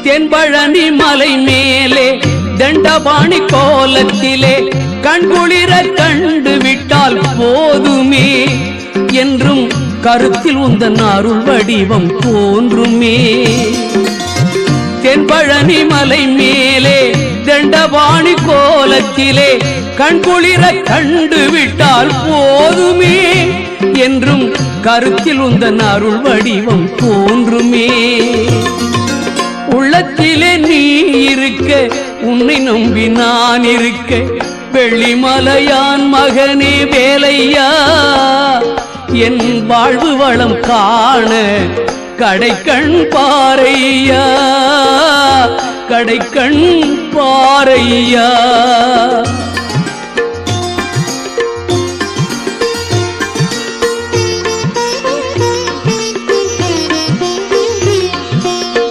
தென்பழனி மலை மேலே தண்டபாணி கோலத்திலே கண்குளிர கண்டு விட்டால் போதுமே என்றும் கருத்தில் உந்தன் அருள் வடிவம் தோன்றுமே. தென்பழனி மலை மேலே தண்டபாணி கோலத்திலே கண்குளிர கண்டு விட்டால் போதுமே என்றும் கருத்தில் உந்தன் அருள் வடிவம் தோன்றுமே. உள்ளத்திலே நீ இருக்க உன்னை நம்பி நான் இருக்க வெள்ளிமலையான் மகனே வேலையா என் வாழ்வு வளம் காண கடைக்கண் பாரையா கடைக்கண் பாரையா.